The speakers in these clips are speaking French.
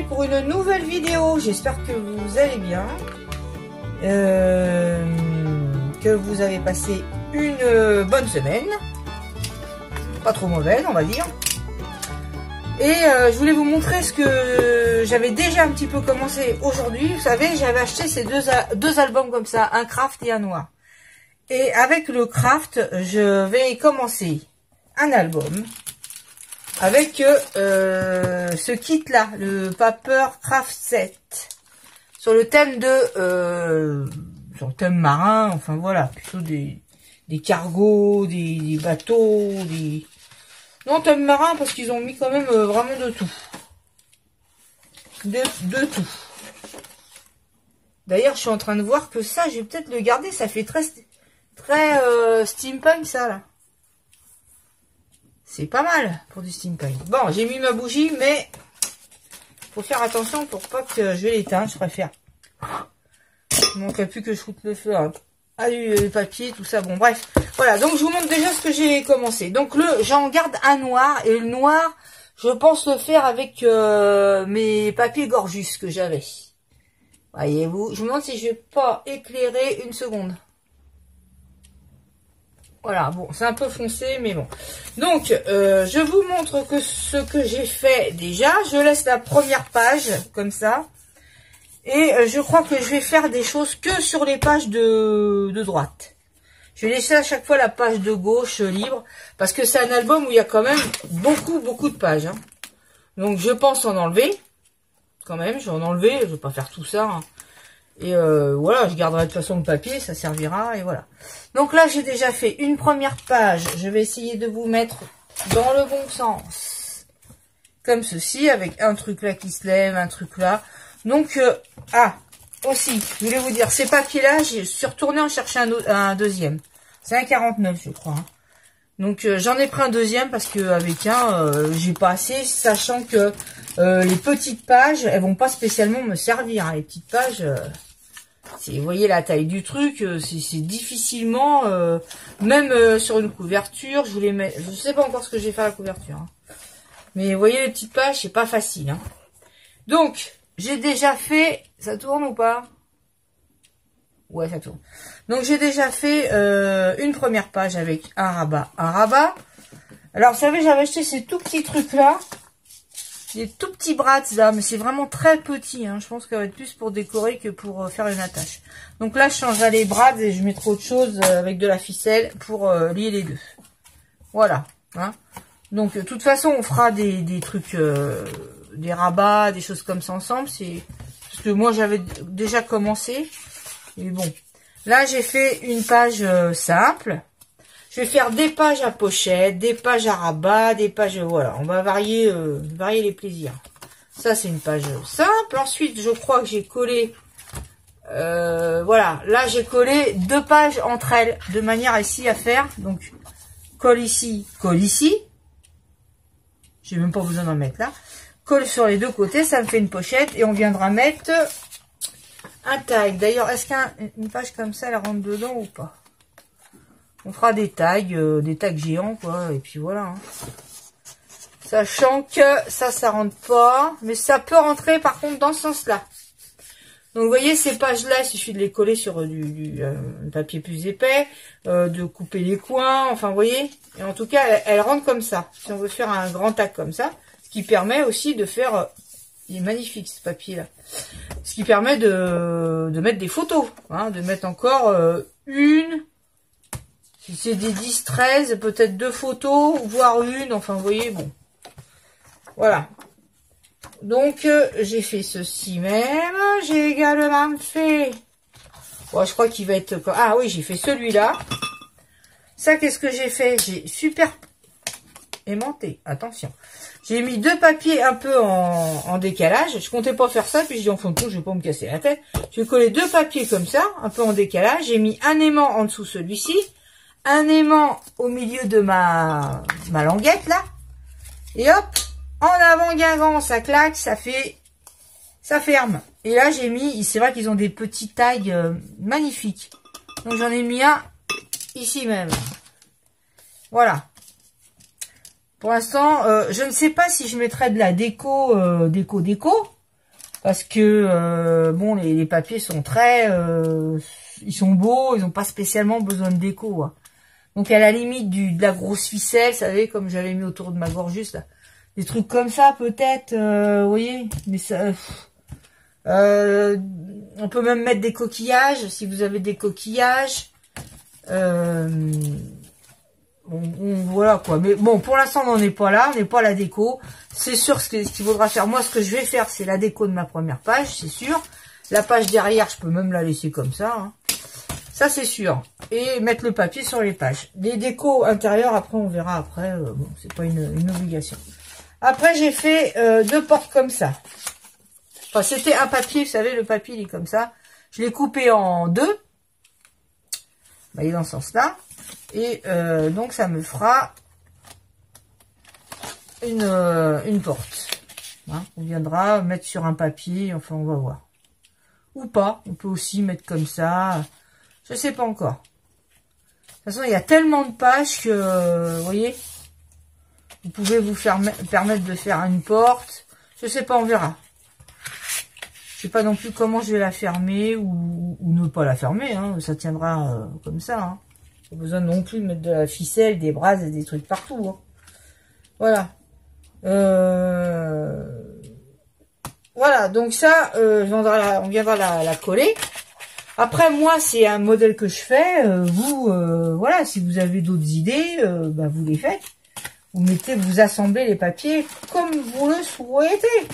pour une nouvelle vidéo. J'espère que vous allez bien, que vous avez passé une bonne semaine, pas trop mauvaise on va dire. Et je voulais vous montrer ce que j'avais déjà un petit peu commencé aujourd'hui. Vous savez, j'avais acheté ces deux albums comme ça, un craft et un noir. Et avec le craft, je vais commencer un album avec ce kit là, le Paper Craft Set, sur le thème sur le thème marin, enfin voilà, plutôt des cargos, des bateaux, non, thème marin parce qu'ils ont mis quand même vraiment de tout, de tout. D'ailleurs, je suis en train de voir que ça, je vais peut-être le garder, ça fait très steampunk ça là. C'est pas mal pour du steampunk. Bon, j'ai mis ma bougie, mais faut faire attention pour pas que je vais l'éteindre, je préfère. Il ne manquerait plus que je foute le feu. Hein. Ah, le papier, tout ça, bon bref. Voilà, donc je vous montre déjà ce que j'ai commencé. Donc j'en garde un noir, et le noir, je pense le faire avec mes papiers Gorgus que j'avais. Voyez-vous, je me demande si je vais pas éclairer une seconde. Voilà, bon, c'est un peu foncé, mais bon. Donc, je vous montre que ce que j'ai fait déjà. Je laisse la première page, comme ça. Et je crois que je vais faire des choses que sur les pages de droite. Je vais laisser à chaque fois la page de gauche libre. Parce que c'est un album où il y a quand même beaucoup de pages. Hein. Donc, je pense en enlever. Quand même, je vais en enlever. Je ne vais pas faire tout ça. Hein. Et voilà, je garderai de toute façon le papier, ça servira, et voilà. Donc là, j'ai déjà fait une première page. Je vais essayer de vous mettre dans le bon sens. Comme ceci, avec un truc là qui se lève, un truc là. Donc, aussi, je voulais vous dire, ces papiers-là, je suis retournée en chercher un deuxième. C'est un 49, je crois. Hein. Donc, j'en ai pris un deuxième parce que avec j'ai pas assez, sachant que les petites pages, elles vont pas spécialement me servir. Hein. Les petites pages... vous voyez la taille du truc, c'est difficilement, même sur une couverture, je voulais mettre, je sais pas encore ce que je vais faire à la couverture, hein. Mais vous voyez les petites pages, c'est pas facile. Hein. Donc, j'ai déjà fait, ça tourne ou pas? Ouais, ça tourne. Donc, j'ai déjà fait une première page avec un rabat. Alors, vous savez, j'avais acheté ces tout petits trucs-là. Des tout petits brads là, mais c'est vraiment très petit. Hein. Je pense qu'elle va être plus pour décorer que pour faire une attache. Donc là, je changerai les brads et je mettrai autre chose avec de la ficelle pour lier les deux. Voilà. Hein. Donc, de toute façon, on fera des trucs, des rabats, des choses comme ça ensemble. C'est parce que moi, j'avais déjà commencé. Mais bon, là, j'ai fait une page simple. Je vais faire des pages à pochette, des pages à rabat, des pages... Voilà, on va varier les plaisirs. Ça, c'est une page simple. Ensuite, je crois que j'ai collé... voilà, là, j'ai collé deux pages entre elles, de manière ici à faire. Donc, colle ici, colle ici. J'ai même pas besoin d'en mettre là. Colle sur les deux côtés, ça me fait une pochette. Et on viendra mettre un tag. D'ailleurs, est-ce qu'une page comme ça, elle rentre dedans ou pas? On fera des tags géants, quoi, et puis voilà. Hein. Sachant que ça rentre pas, mais ça peut rentrer par contre dans ce sens-là. Donc vous voyez, ces pages-là, il suffit de les coller sur du papier plus épais, de couper les coins, enfin vous voyez. Et en tout cas, elles rentrent comme ça, si on veut faire un grand tag comme ça, ce qui permet aussi de faire... il est magnifique ce papier-là. Ce qui permet de mettre des photos, hein, de mettre encore une... Si c'est des 10, 13, peut-être 2 photos, voire une, enfin vous voyez, bon. Voilà. Donc, j'ai fait ceci même. J'ai également fait... Bon, je crois qu'il va être... Ah oui, j'ai fait celui-là. Ça, qu'est-ce que j'ai fait? J'ai super aimanté, attention. J'ai mis deux papiers un peu en décalage. Je comptais pas faire ça, puis j'ai dit en fond de compte, je vais pas me casser la tête. J'ai collé deux papiers comme ça, un peu en décalage. J'ai mis un aimant en dessous celui-ci. Un aimant au milieu de ma languette là, et hop, en avant Guingamp, ça claque, ça ferme. Et là j'ai mis, c'est vrai qu'ils ont des petits tags magnifiques, donc j'en ai mis un ici même. Voilà. Pour l'instant, je ne sais pas si je mettrai de la déco, Parce que, bon, les papiers sont très... ils sont beaux, ils n'ont pas spécialement besoin de déco. Hein. Donc, à la limite de la grosse ficelle, vous savez, comme j'avais mis autour de ma gorge juste là. Des trucs comme ça, peut-être, vous voyez. Mais ça... on peut même mettre des coquillages, si vous avez des coquillages. Voilà quoi. Mais bon, pour l'instant, on n'en est pas là. On n'est pas à la déco. C'est sûr ce qu'il faudra faire. Moi, ce que je vais faire, c'est la déco de ma première page, c'est sûr. La page derrière, je peux même la laisser comme ça. Hein. Ça, c'est sûr. Et mettre le papier sur les pages. Les décos intérieures, après, on verra après. Bon, c'est pas une obligation. Après, j'ai fait 2 portes comme ça. Enfin, c'était un papier, vous savez, le papier, il est comme ça. Je l'ai coupé en 2. Bah, il est dans ce sens-là. Et donc, ça me fera une porte. Hein, on viendra mettre sur un papier, enfin, on va voir. Ou pas, on peut aussi mettre comme ça. Je sais pas encore. De toute façon, il y a tellement de pages que, vous voyez, vous pouvez vous permettre de faire une porte. Je sais pas, on verra. Je sais pas non plus comment je vais la fermer ou ne pas la fermer. Hein. Ça tiendra comme ça. Hein. Pas besoin non plus de mettre de la ficelle, des brasses et des trucs partout. Hein. Voilà. Voilà, donc ça, on viendra la coller. Après, moi, c'est un modèle que je fais. Vous, voilà, si vous avez d'autres idées, bah, vous les faites. Vous assemblez les papiers comme vous le souhaitez.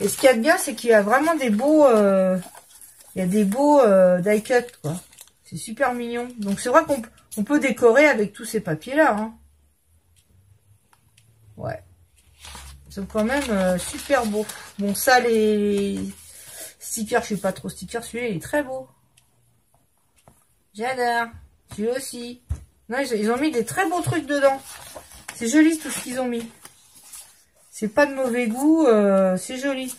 Et ce qu'il y a de bien, c'est qu'il y a vraiment des beaux, il y a des beaux die cut, quoi. C'est super mignon. Donc, c'est vrai qu'on peut décorer avec tous ces papiers-là. Hein. Ouais. Ils sont quand même super beaux. Bon, ça, les stickers, je suis pas trop sticker. Celui-là, il est très beau. J'adore. Celui-là aussi. Non, ils ont mis des très beaux trucs dedans. C'est joli tout ce qu'ils ont mis. C'est pas de mauvais goût. C'est joli.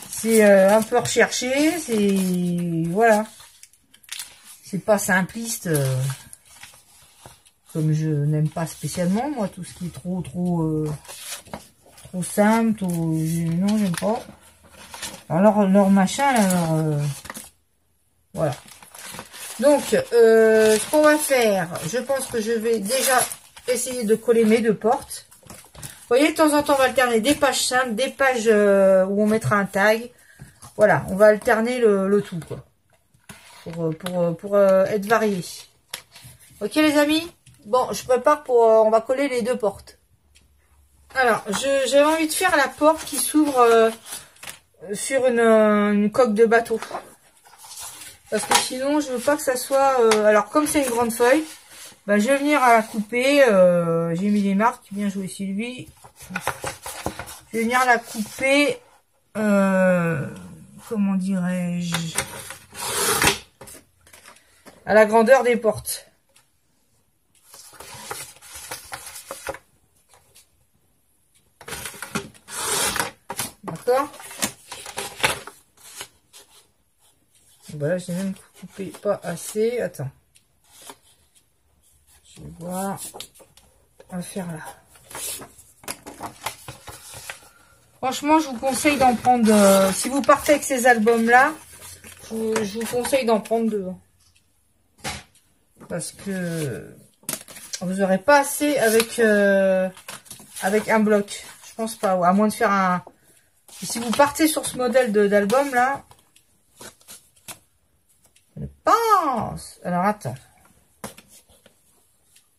C'est un peu recherché. C'est... Voilà. C'est pas simpliste. Comme je n'aime pas spécialement, moi, tout ce qui est trop simple, non, j'aime pas. Alors, leur machin, alors, voilà. Donc, ce qu'on va faire, je pense que je vais déjà essayer de coller mes 2 portes. Vous voyez, de temps en temps, on va alterner des pages simples, des pages où on mettra un tag. Voilà, on va alterner le tout, quoi. Pour être varié. Ok, les amis? Bon, je prépare on va coller les 2 portes. Alors, j'avais envie de faire la porte qui s'ouvre sur une coque de bateau. Parce que sinon, je veux pas que ça soit... alors, comme c'est une grande feuille, bah, je vais venir à la couper. J'ai mis les marques. Bien joué, Sylvie. Je vais venir la couper... comment dirais-je? À la grandeur des portes. D'accord. Voilà, j'ai même coupé pas assez. Attends. Je vais voir. On va faire là. Franchement, je vous conseille d'en prendre... si vous partez avec ces albums-là, je vous conseille d'en prendre 2. Parce que vous n'aurez pas assez avec un bloc. Je pense pas. À moins de faire un... Si vous partez sur ce modèle d'album là, je pense. Alors attends.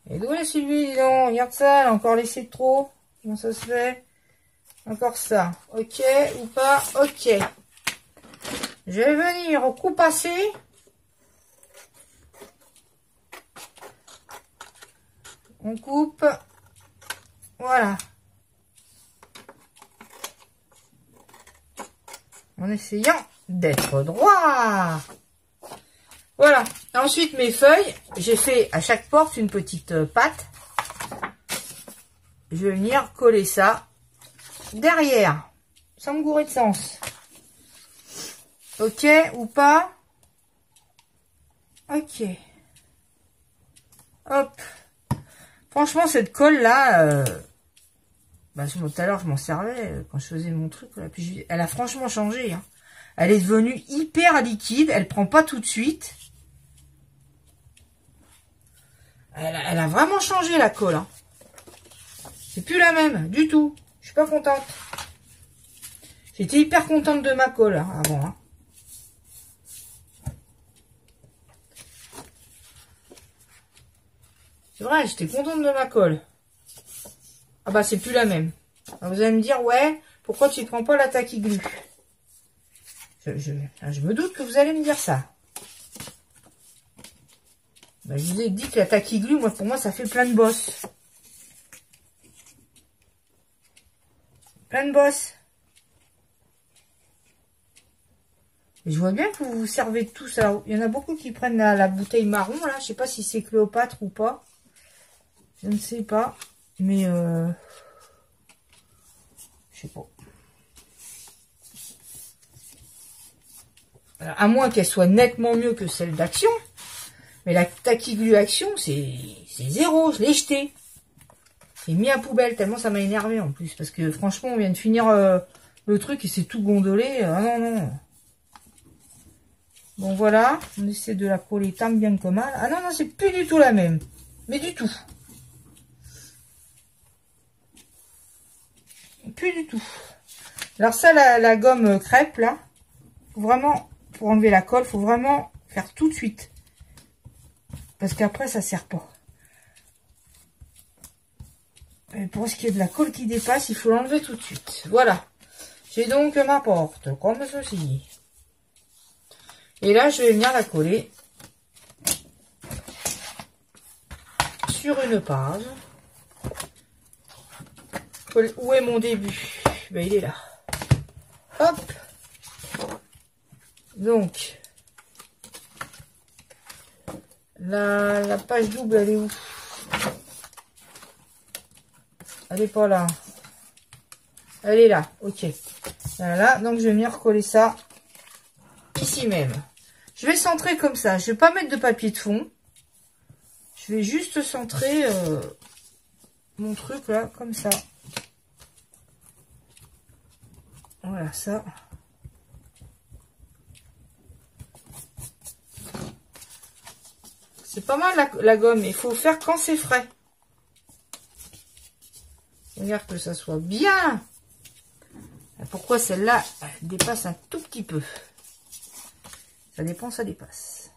Et d'où est Sylvie, dis donc, regarde ça, elle a encore laissé de trop. Comment ça se fait? Encore ça. Ok ou pas? Ok. Je vais venir au coup passé. On coupe. Voilà. En essayant d'être droit. Voilà. Ensuite, mes feuilles, j'ai fait à chaque porte une petite patte. Je vais venir coller ça derrière, sans me gourer de sens. Ok ou pas? Ok. Hop. Franchement, cette colle là, Bah, tout à l'heure, je m'en servais quand je faisais mon truc. Là. Puis elle a franchement changé. Hein. Elle est devenue hyper liquide. Elle prend pas tout de suite. Elle a vraiment changé la colle. Hein. C'est plus la même du tout. Je suis pas contente. J'étais hyper contente de ma colle hein, avant. Hein. C'est vrai, j'étais contente de ma colle. Ah bah c'est plus la même. Alors vous allez me dire, ouais, pourquoi tu ne prends pas la Tacky Glue? Je me doute que vous allez me dire ça. Bah, je vous ai dit que la Tacky Glue, moi, pour moi, ça fait plein de bosses. Plein de bosses. Et je vois bien que vous vous servez de tout ça. Il y en a beaucoup qui prennent la bouteille marron, là. Je sais pas si c'est Cléopâtre ou pas. Je ne sais pas. Mais, je sais pas. Alors, à moins qu'elle soit nettement mieux que celle d'Action. Mais la Tacky Glue Action, c'est zéro. Je l'ai jeté. J'ai mis à poubelle tellement ça m'a énervé en plus. Parce que franchement, on vient de finir le truc et c'est tout gondolé. Ah non, non. Bon, voilà. On essaie de la coller tant bien que mal. Ah non, non, c'est plus du tout la même. Mais du tout. Plus du tout. Alors ça, la gomme crêpe, là. Faut vraiment, pour enlever la colle, faut vraiment faire tout de suite. Parce qu'après, ça sert pas. Et pour ce qui est de la colle qui dépasse, il faut l'enlever tout de suite. Voilà. J'ai donc ma porte, comme ceci. Et là, je vais venir la coller sur une page. Où est mon début? Ben, il est là. Hop. Donc, la page double, elle est où? Elle est pas là. Elle est là, ok. Voilà, donc je vais venir recoller ça ici même. Je vais centrer comme ça. Je vais pas mettre de papier de fond. Je vais juste centrer mon truc là, comme ça. Voilà, ça. C'est pas mal la gomme, il faut faire quand c'est frais. Regarde que ça soit bien. Pourquoi celle-là dépasse un tout petit peu? Ça dépend, ça dépasse.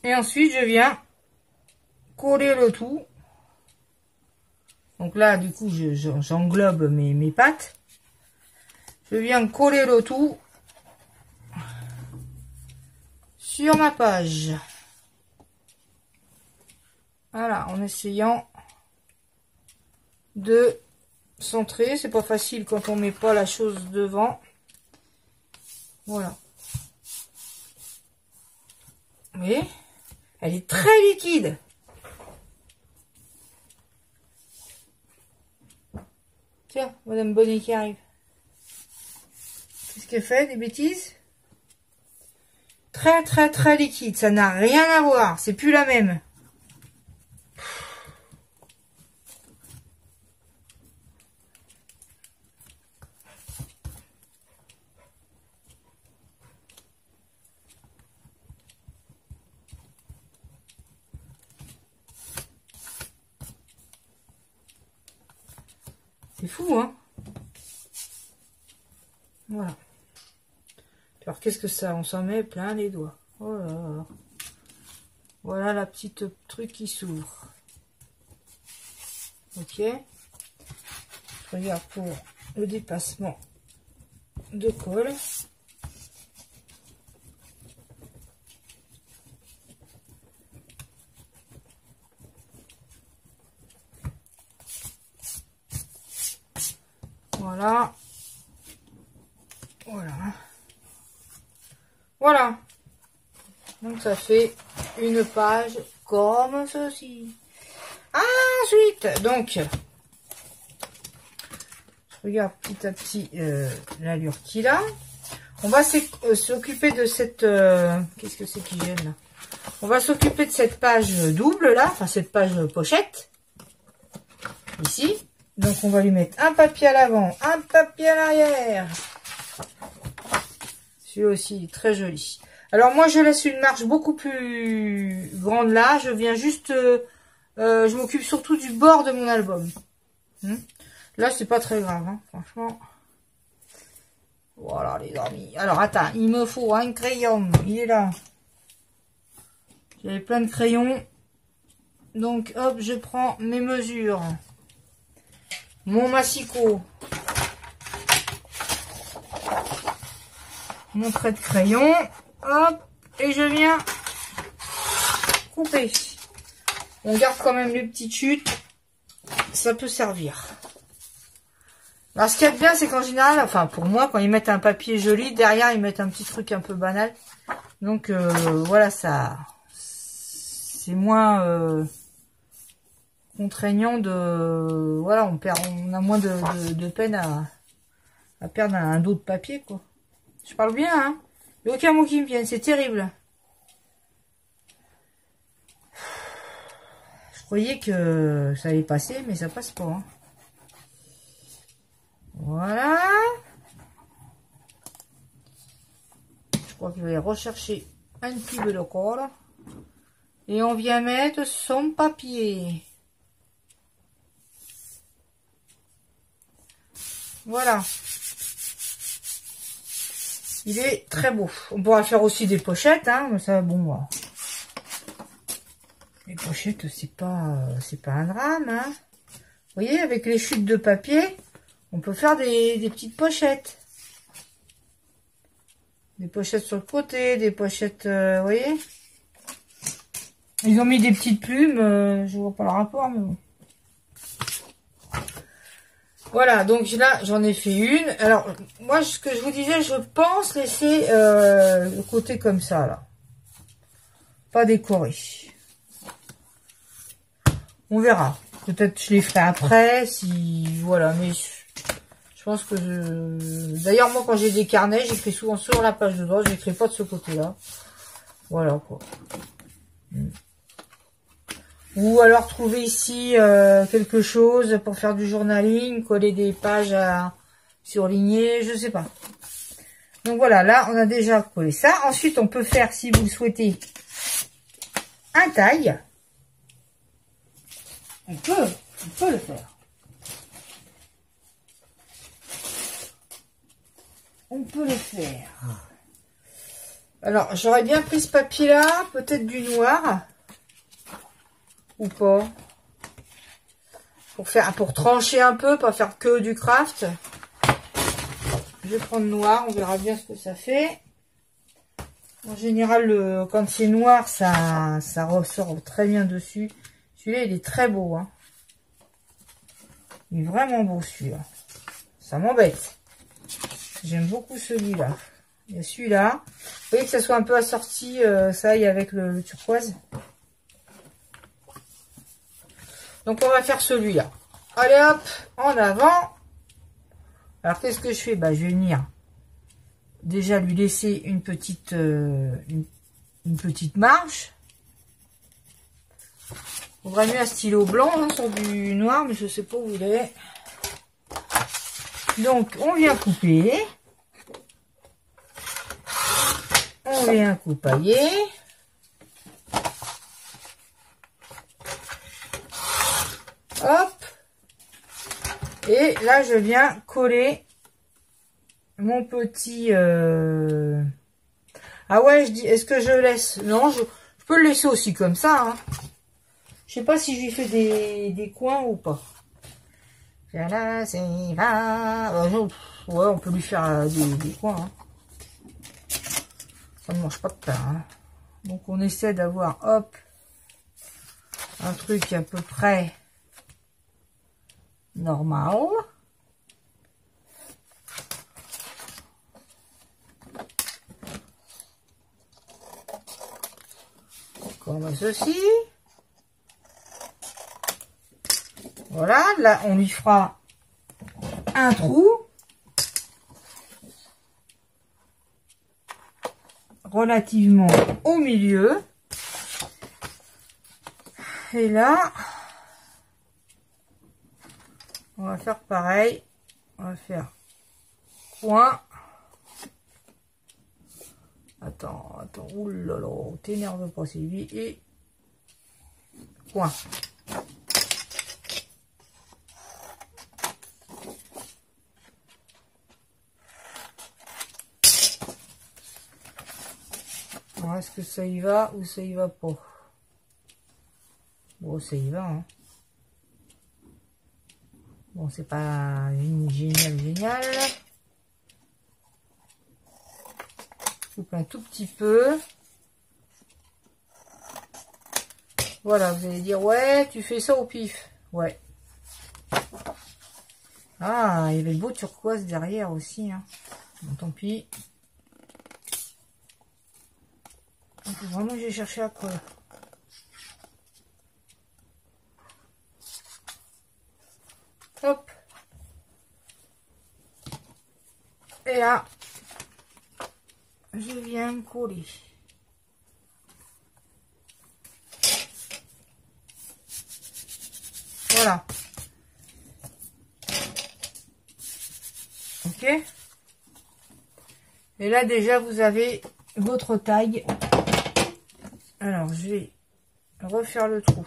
Et ensuite, je viens coller le tout. Donc là, du coup, j'englobe mes pattes. Je viens coller le tout sur ma page. Voilà, en essayant de centrer. C'est pas facile quand on met pas la chose devant. Voilà. Vous voyez ? Elle est très liquide. Tiens, Madame Bonnet qui arrive. Qu'est-ce qu'elle fait? Des bêtises? Très, très, très liquide. Ça n'a rien à voir. C'est plus la même. C'est fou, hein? Voilà. Alors, qu'est-ce que ça? On s'en met plein les doigts. Oh là là. Voilà la petite truc qui s'ouvre. Ok. Je regarde pour le dépassement de colle. Voilà. Voilà. Voilà. Donc ça fait une page comme ceci. Ensuite, donc, je regarde petit à petit l'allure qu'il a. On va s'occuper de cette... Qu'est-ce que c'est qui gêne là? On va s'occuper de cette page double là, enfin cette page pochette. Ici. Donc on va lui mettre un papier à l'avant, un papier à l'arrière. Celui-là aussi, très joli. Alors moi je laisse une marge beaucoup plus grande là. Je viens juste... je m'occupe surtout du bord de mon album. Là c'est pas très grave, hein, franchement. Voilà les amis. Alors attends, il me faut un crayon. Il est là. J'avais plein de crayons. Donc hop, je prends mes mesures. Mon massicot. Mon trait de crayon. Hop. Et je viens couper. On garde quand même les petites chutes. Ça peut servir. Alors ce qu'il y a de bien, c'est qu'en général, enfin pour moi, quand ils mettent un papier joli, derrière ils mettent un petit truc un peu banal. Donc voilà, ça, c'est moins contraignant de, voilà, on a moins de peine à perdre un dos de papier quoi. Je parle bien, hein. Il n'y a aucun mot qui me vienne, c'est terrible. Je croyais que ça allait passer, mais ça passe pas. Hein. Voilà. Je crois qu'il va rechercher un petit peu de colle. Et on vient mettre son papier. Voilà. Il est très beau. On pourra faire aussi des pochettes, hein, mais ça, bon, moi. Les pochettes, c'est pas un drame, hein. Vous voyez, avec les chutes de papier, on peut faire des petites pochettes. Des pochettes sur le côté, des pochettes, vous voyez. Ils ont mis des petites plumes, je vois pas le rapport, mais bon. Voilà, donc là, j'en ai fait une. Alors, moi, ce que je vous disais, je pense laisser le côté comme ça, là. Pas décoré. On verra. Peut-être je les ferai après, si... Voilà, mais je pense que je... D'ailleurs, moi, quand j'ai des carnets, j'écris souvent sur la page de droite, j'écris pas de ce côté-là. Voilà, quoi. Ou alors trouver ici quelque chose pour faire du journaling, coller des pages à surligner, je sais pas. Donc voilà, là on a déjà collé ça. Ensuite on peut faire, si vous le souhaitez, un taille. On peut le faire. On peut le faire. Alors j'aurais bien pris ce papier là, peut-être du noir. Ou pas. Pour trancher un peu, pas faire que du craft. Je vais prendre noir, on verra bien ce que ça fait. En général, quand c'est noir, ça ressort très bien dessus. Celui-là, il est très beau. Hein. Il est vraiment beau, celui-là. Ça m'embête. J'aime beaucoup celui-là. Il y a celui-là. Vous voyez que ça soit un peu assorti, ça y est, avec le turquoise. Donc on va faire celui-là. Allez hop, en avant. Alors qu'est-ce que je fais? Bah je vais venir déjà lui laisser une petite marge. Il faudrait mieux un stylo blanc hein, sur du noir, mais je sais pas où il est. Donc on vient couper. On vient coupailler. Hop. Et là, je viens coller mon petit... Ah ouais, je dis, est-ce que je laisse? Non, je peux le laisser aussi comme ça. Hein. Je sais pas si je lui fais des coins ou pas. Là, c'est va. Ouais, on peut lui faire des coins. Hein. Ça ne mange pas de pain. Hein. Donc, on essaie d'avoir, hop, un truc à peu près... normal. Comme ceci. Voilà, là on lui fera un trou relativement au milieu. Et là, on va faire pareil. On va faire coin. Attends, oulala, t'énerve pas Sylvie. Et coin. Alors, est-ce que ça y va ou ça y va pas? Bon, ça y va, hein. Bon, c'est pas génial. Coupe un tout petit peu. Voilà, vous allez dire, ouais, tu fais ça au pif. Ouais. Ah, il y avait le beau turquoise derrière aussi, hein. Bon, tant pis. Vraiment, j'ai cherché à quoi. Hop. Et là, je viens coller. Voilà. Ok. Et là, déjà, vous avez votre taille. Alors, je vais refaire le trou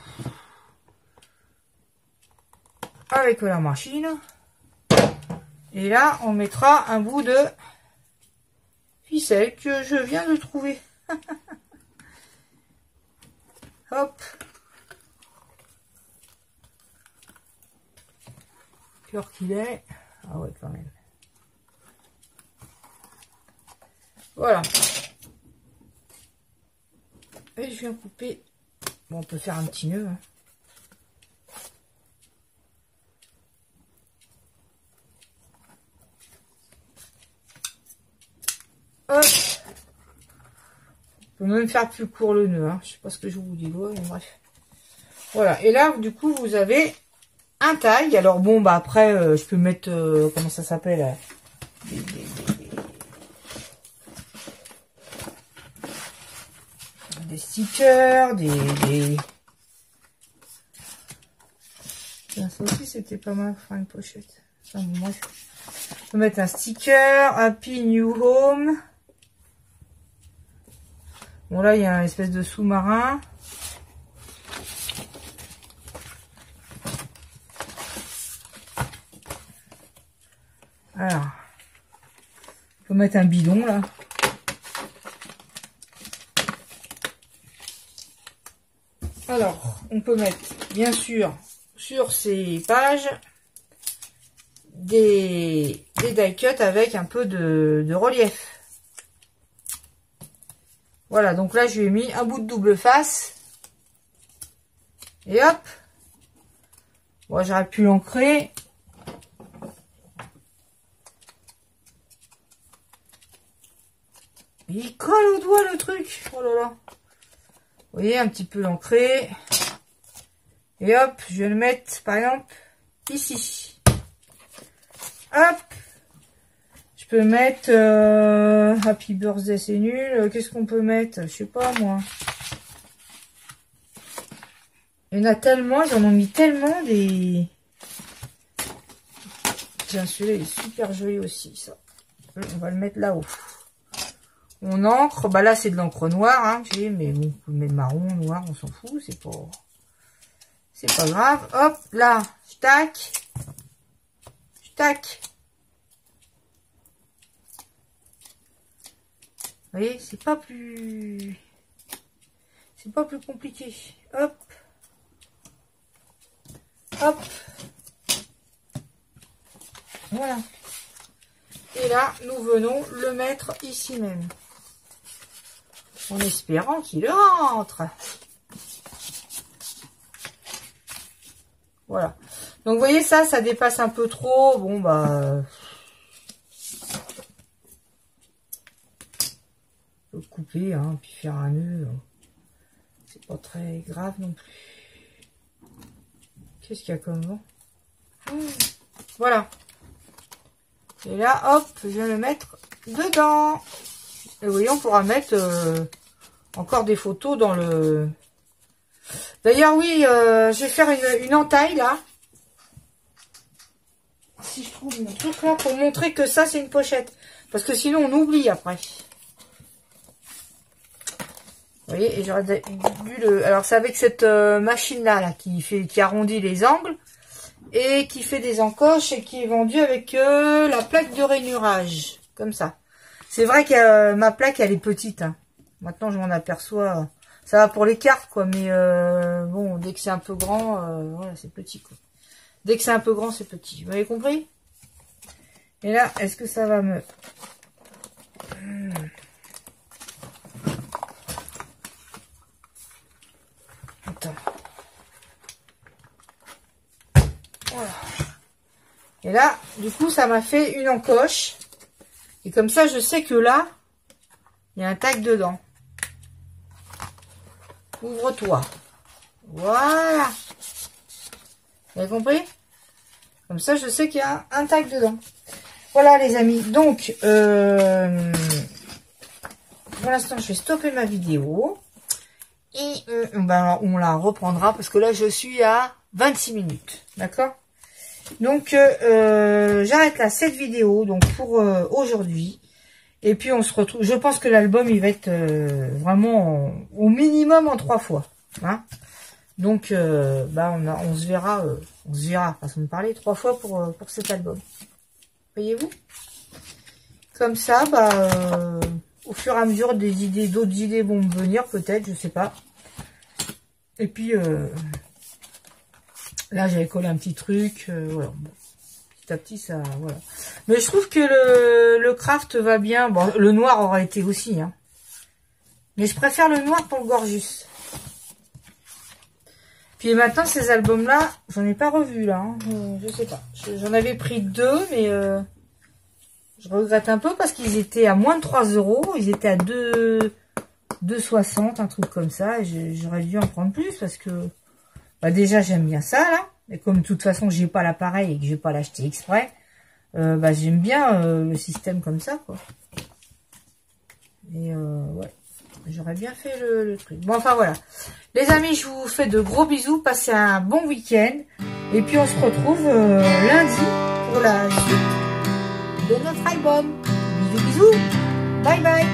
avec la machine. Et là, on mettra un bout de ficelle que je viens de trouver. Hop. Cœur qu'il est. Ah ouais, quand même. Voilà. Et je viens couper. Bon, on peut faire un petit nœud. Hein. Hop. On peut même faire plus court le nœud. Hein. Je sais pas ce que je vous dis. Ouais, mais bref. Voilà. Et là, du coup, vous avez un taille. Alors bon, bah après, je peux mettre... comment ça s'appelle des stickers, ça aussi c'était pas mal, faire une pochette. Enfin, bon, bref. Je peux mettre un sticker, Happy New Home. Bon là il y a une espèce de sous-marin. Alors, on peut mettre un bidon là. Alors, on peut mettre, bien sûr, sur ces pages, des die cut avec un peu de relief. Voilà, donc là, je lui ai mis un bout de double face. Et hop. Bon, j'aurais pu l'ancrer. Il colle au doigt le truc. Oh là là. Vous voyez, un petit peu l'ancrer. Et hop, je vais le mettre, par exemple, ici. Hop. Je peux mettre Happy Birthday, c'est nul. Qu'est-ce qu'on peut mettre? Je sais pas, moi. Il y en a tellement, ils en ont mis tellement des... Tiens, celui-là, il est super joli aussi, ça. On va le mettre là-haut. On encre, bah là, c'est de l'encre noire, hein, mais bon, vous mettez marron, noir, on s'en fout, c'est pas grave. Hop, là, je tac. Vous voyez, c'est pas plus compliqué. Hop. Hop. Voilà. Et là, nous venons le mettre ici même. En espérant qu'il rentre. Voilà. Donc, vous voyez, ça dépasse un peu trop. Bon, bah... on peut couper, hein, puis faire un nœud. C'est pas très grave non plus. Qu'est-ce qu'il y a comme vent? Voilà. Et là, hop, je viens le mettre dedans. Et vous voyez, on pourra mettre encore des photos dans le... D'ailleurs, oui, je vais faire une entaille, là. Si je trouve mon truc, là, pour montrer que ça, c'est une pochette. Parce que sinon, on oublie après. Vous voyez, et j'aurais dû le... Alors, c'est avec cette machine-là, là, qui arrondit les angles. Et qui fait des encoches et qui est vendue avec la plaque de rainurage. Comme ça. C'est vrai que ma plaque, elle est petite. Hein. Maintenant, je m'en aperçois. Ça va pour les cartes, quoi. Mais bon, dès que c'est un peu grand, voilà, c'est petit, quoi. Dès que c'est un peu grand, c'est petit. Vous avez compris? Et là, est-ce que ça va me... Attends. Voilà. Et là, du coup, ça m'a fait une encoche. Et comme ça, je sais que là, il y a un tag dedans. Ouvre-toi. Voilà. Vous avez compris? Comme ça, je sais qu'il y a un tag dedans. Voilà, les amis. Donc, pour l'instant, je vais stopper ma vidéo. Et on la reprendra parce que là, je suis à 26 minutes. D'accord? Donc, j'arrête là cette vidéo donc pour aujourd'hui. Et puis, on se retrouve. Je pense que l'album, il va être vraiment au minimum en 3 fois. Hein, donc, on se verra, façon de parler, 3 fois pour cet album. Voyez-vous? Comme ça, au fur et à mesure des idées, d'autres idées vont me venir, peut-être, je sais pas. Et puis, là, j'avais collé un petit truc, voilà. Bon, petit à petit, ça, voilà. Mais je trouve que le craft va bien. Bon, le noir aura été aussi, hein. Mais je préfère le noir pour le Gorgeous. Puis maintenant, ces albums-là, j'en ai pas revu, là. Hein. Je sais pas. J'en avais pris 2, mais je regrette un peu parce qu'ils étaient à moins de 3 €. Ils étaient à 2,60, un truc comme ça. J'aurais dû en prendre plus parce que... déjà, j'aime bien ça, là. Et comme de toute façon, j'ai pas l'appareil et que je vais pas l'acheter exprès, j'aime bien le système comme ça, quoi. Et ouais, j'aurais bien fait le truc. Bon, enfin, voilà. Les amis, je vous fais de gros bisous. Passez un bon week-end. Et puis, on se retrouve lundi pour la suite de notre album. Bisous, bisous. Bye, bye.